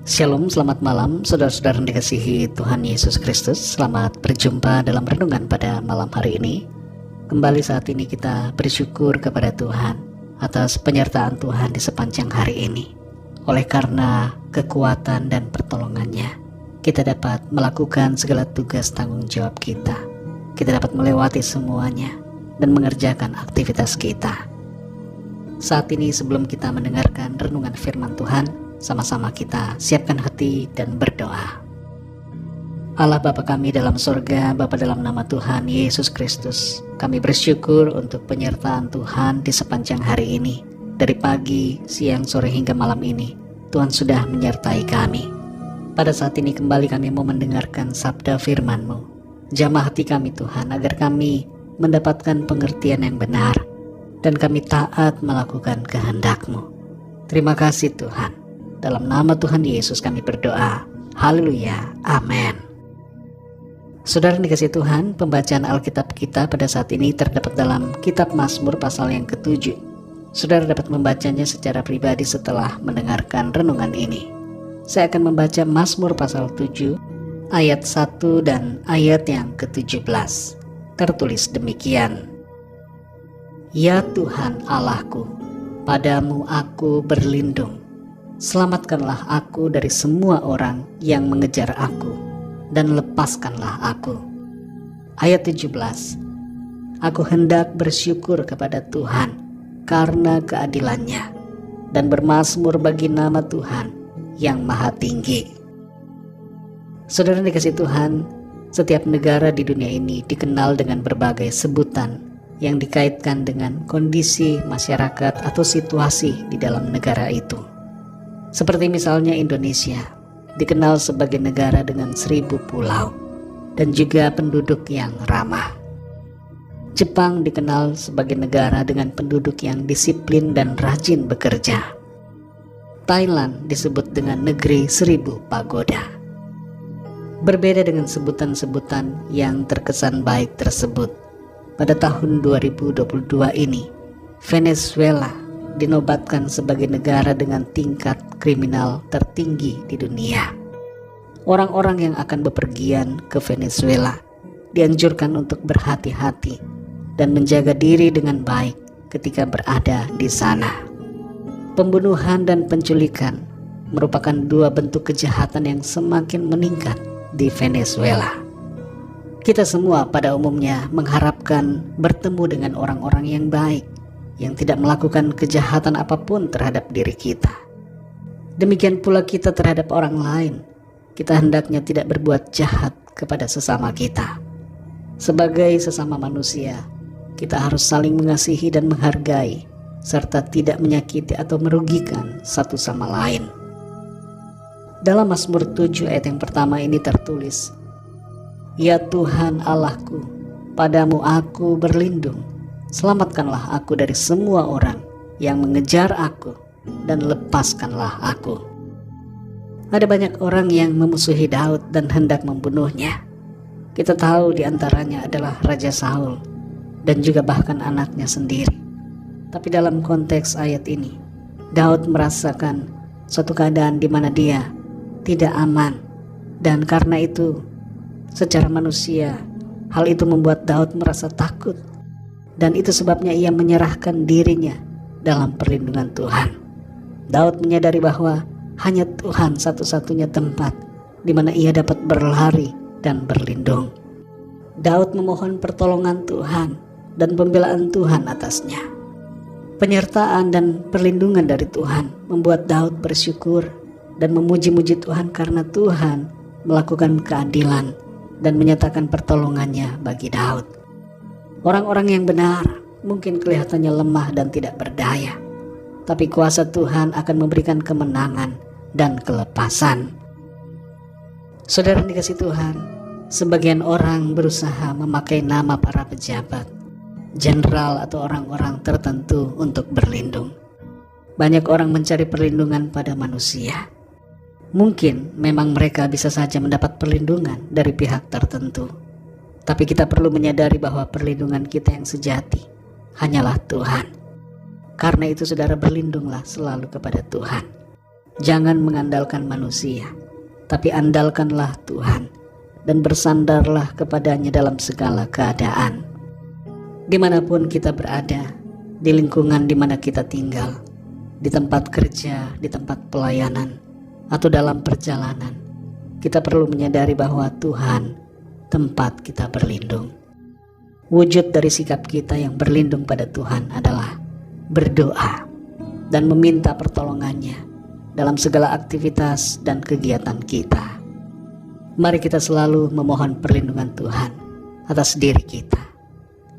Shalom, selamat malam saudara-saudara yang dikasihi Tuhan Yesus Kristus. Selamat berjumpa dalam renungan pada malam hari ini. Kembali saat ini kita bersyukur kepada Tuhan atas penyertaan Tuhan di sepanjang hari ini. Oleh karena kekuatan dan pertolongannya, kita dapat melakukan segala tugas tanggung jawab kita. Kita dapat melewati semuanya dan mengerjakan aktivitas kita. Saat ini sebelum kita mendengarkan renungan firman Tuhan, sama-sama kita siapkan hati dan berdoa. Allah Bapa kami dalam sorga, Bapa dalam nama Tuhan Yesus Kristus, kami bersyukur untuk penyertaan Tuhan di sepanjang hari ini. Dari pagi, siang, sore hingga malam ini, Tuhan sudah menyertai kami. Pada saat ini kembali kami mau mendengarkan sabda firman-Mu. Jamah hati kami Tuhan, agar kami mendapatkan pengertian yang benar dan kami taat melakukan kehendak-Mu. Terima kasih Tuhan. Dalam nama Tuhan Yesus kami berdoa. Haleluya. Amin. Saudara dikasihi Tuhan, pembacaan Alkitab kita pada saat ini terdapat dalam kitab Mazmur pasal yang ke-7. Saudara dapat membacanya secara pribadi setelah mendengarkan renungan ini. Saya akan membaca Mazmur pasal 7 ayat 1 dan ayat yang ke-17. Tertulis demikian. Ya Tuhan Allahku, padamu aku berlindung. Selamatkanlah aku dari semua orang yang mengejar aku, dan lepaskanlah aku. Ayat 17. Aku hendak bersyukur kepada Tuhan karena keadilannya, dan bermazmur bagi nama Tuhan yang maha tinggi. Saudara dikasihi Tuhan, setiap negara di dunia ini dikenal dengan berbagai sebutan yang dikaitkan dengan kondisi masyarakat atau situasi di dalam negara itu. Seperti misalnya Indonesia, dikenal sebagai negara dengan 1000 pulau dan juga penduduk yang ramah. Jepang dikenal sebagai negara dengan penduduk yang disiplin dan rajin bekerja. Thailand disebut dengan negeri 1000 pagoda. Berbeda dengan sebutan-sebutan yang terkesan baik tersebut, pada tahun 2022 ini, Venezuela dinobatkan sebagai negara dengan tingkat kriminal tertinggi di dunia. Orang-orang yang akan bepergian ke Venezuela dianjurkan untuk berhati-hati dan menjaga diri dengan baik ketika berada di sana. Pembunuhan dan penculikan merupakan dua bentuk kejahatan yang semakin meningkat di Venezuela. Kita semua pada umumnya mengharapkan bertemu dengan orang-orang yang baik, yang tidak melakukan kejahatan apapun terhadap diri kita. Demikian pula kita terhadap orang lain. Kita hendaknya tidak berbuat jahat kepada sesama kita. Sebagai sesama manusia, kita harus saling mengasihi dan menghargai, serta tidak menyakiti atau merugikan satu sama lain. Dalam Mazmur 7 ayat yang pertama ini tertulis, Ya Tuhan Allahku, padamu aku berlindung. Selamatkanlah aku dari semua orang yang mengejar aku, dan lepaskanlah aku. Ada banyak orang yang memusuhi Daud dan hendak membunuhnya. Kita tahu di antaranya adalah Raja Saul dan juga bahkan anaknya sendiri. Tapi dalam konteks ayat ini, Daud merasakan suatu keadaan di mana dia tidak aman, dan karena itu secara manusia hal itu membuat Daud merasa takut. Dan itu sebabnya ia menyerahkan dirinya dalam perlindungan Tuhan. Daud menyadari bahwa hanya Tuhan satu-satunya tempat di mana ia dapat berlari dan berlindung. Daud memohon pertolongan Tuhan dan pembelaan Tuhan atasnya. Penyertaan dan perlindungan dari Tuhan membuat Daud bersyukur dan memuji-muji Tuhan karena Tuhan melakukan keadilan dan menyatakan pertolongannya bagi Daud. Orang-orang yang benar mungkin kelihatannya lemah dan tidak berdaya, tapi kuasa Tuhan akan memberikan kemenangan dan kelepasan. Saudara dikasihi Tuhan, sebagian orang berusaha memakai nama para pejabat, jenderal atau orang-orang tertentu untuk berlindung. Banyak orang mencari perlindungan pada manusia. Mungkin memang mereka bisa saja mendapat perlindungan dari pihak tertentu. Tapi kita perlu menyadari bahwa perlindungan kita yang sejati hanyalah Tuhan. Karena itu saudara berlindunglah selalu kepada Tuhan. Jangan mengandalkan manusia, tapi andalkanlah Tuhan dan bersandarlah kepadanya dalam segala keadaan. Dimanapun kita berada, di lingkungan di mana kita tinggal, di tempat kerja, di tempat pelayanan, atau dalam perjalanan, kita perlu menyadari bahwa Tuhan tempat kita berlindung. Wujud dari sikap kita yang berlindung pada Tuhan adalah berdoa dan meminta pertolongannya dalam segala aktivitas dan kegiatan kita. Mari kita selalu memohon perlindungan Tuhan atas diri kita,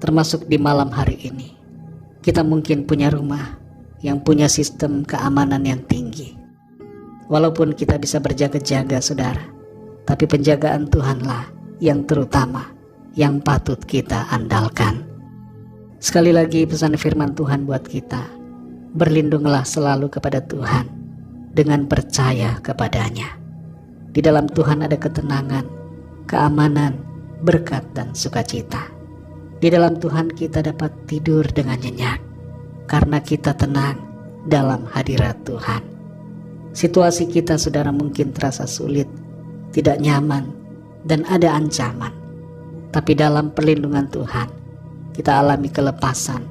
termasuk di malam hari ini. Kita mungkin punya rumah yang punya sistem keamanan yang tinggi. Walaupun kita bisa berjaga-jaga, saudara, tapi penjagaan Tuhanlah yang terutama, yang patut kita andalkan. Sekali lagi pesan firman Tuhan buat kita, berlindunglah selalu kepada Tuhan dengan percaya kepadanya. Di dalam Tuhan ada ketenangan, keamanan, berkat, dan sukacita. Di dalam Tuhan kita dapat tidur dengan nyenyak, karena kita tenang dalam hadirat Tuhan. Situasi kita, saudara, mungkin terasa sulit, tidak nyaman, dan ada ancaman. Tapi dalam perlindungan Tuhan, kita alami kelepasan,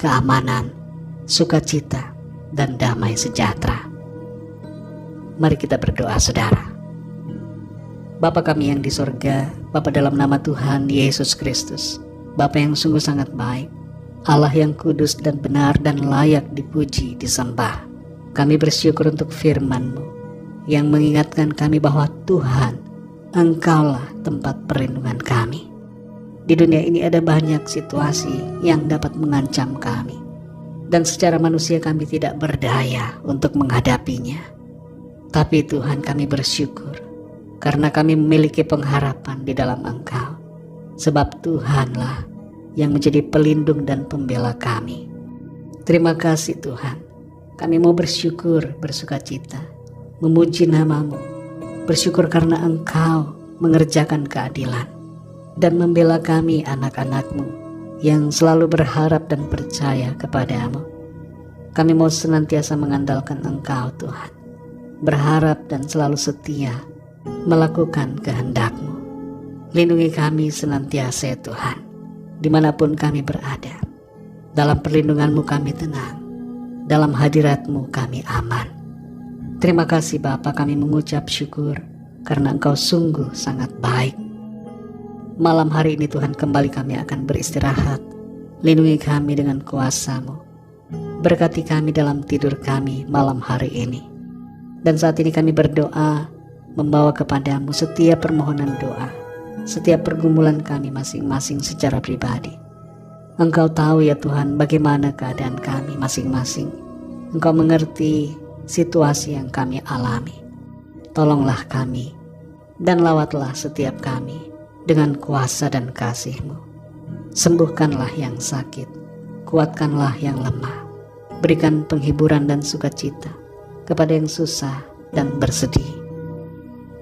keamanan, sukacita, dan damai sejahtera. Mari kita berdoa, saudara. Bapa kami yang di sorga, Bapa dalam nama Tuhan Yesus Kristus, Bapa yang sungguh sangat baik, Allah yang kudus dan benar dan layak dipuji, disembah. Kami bersyukur untuk firman-Mu yang mengingatkan kami bahwa Tuhan, Engkaulah tempat perlindungan kami. Di dunia ini ada banyak situasi yang dapat mengancam kami, dan secara manusia kami tidak berdaya untuk menghadapinya. Tapi Tuhan, kami bersyukur karena kami memiliki pengharapan di dalam Engkau, sebab Tuhanlah yang menjadi pelindung dan pembela kami. Terima kasih Tuhan, kami mau bersyukur, bersukacita, memuji nama-Mu, bersyukur karena Engkau mengerjakan keadilan dan membela kami anak-anak-Mu yang selalu berharap dan percaya kepada-Mu. Kami mau senantiasa mengandalkan Engkau Tuhan, berharap dan selalu setia melakukan kehendak-Mu. Lindungi kami senantiasa Tuhan, dimanapun kami berada. Dalam perlindungan-Mu kami tenang, dalam hadirat-Mu kami aman. Terima kasih Bapa, kami mengucap syukur karena Engkau sungguh sangat baik. Malam hari ini Tuhan, kembali kami akan beristirahat. Lindungi kami dengan kuasa-Mu, berkati kami dalam tidur kami malam hari ini. Dan saat ini kami berdoa, membawa kepadamu setiap permohonan doa, setiap pergumulan kami masing-masing secara pribadi. Engkau tahu ya Tuhan bagaimana keadaan kami masing-masing. Engkau mengerti situasi yang kami alami. Tolonglah kami dan lawatlah setiap kami dengan kuasa dan kasih-Mu. Sembuhkanlah yang sakit, kuatkanlah yang lemah, berikan penghiburan dan sukacita kepada yang susah dan bersedih,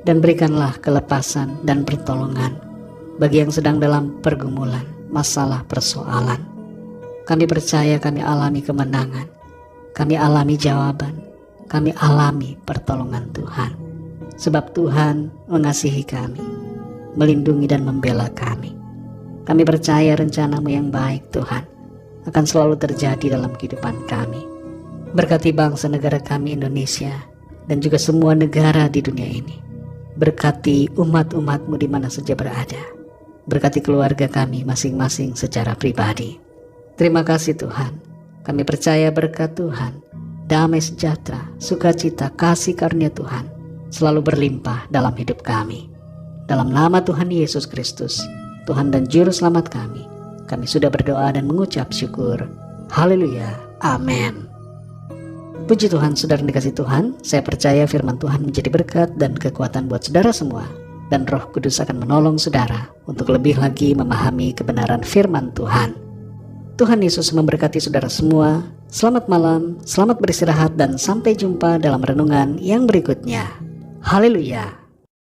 dan berikanlah kelepasan dan pertolongan bagi yang sedang dalam pergumulan, masalah, persoalan. Kami percaya kami alami kemenangan, kami alami jawaban, kami alami pertolongan Tuhan, sebab Tuhan mengasihi kami, melindungi dan membela kami. Kami percaya rencana-Mu yang baik Tuhan akan selalu terjadi dalam kehidupan kami. Berkati bangsa negara kami Indonesia dan juga semua negara di dunia ini. Berkati umat-umat-Mu di mana saja berada. Berkati keluarga kami masing-masing secara pribadi. Terima kasih Tuhan. Kami percaya berkat Tuhan, damai sejahtera, sukacita, kasih karunia Tuhan selalu berlimpah dalam hidup kami. Dalam nama Tuhan Yesus Kristus, Tuhan dan Juru Selamat kami sudah berdoa dan mengucap syukur. Haleluya. Amin. Puji Tuhan, saudara dikasih Tuhan, saya percaya firman Tuhan menjadi berkat dan kekuatan buat saudara semua, dan Roh Kudus akan menolong saudara untuk lebih lagi memahami kebenaran firman Tuhan. Tuhan Yesus memberkati saudara semua. Selamat malam, selamat beristirahat, dan sampai jumpa dalam renungan yang berikutnya. Haleluya.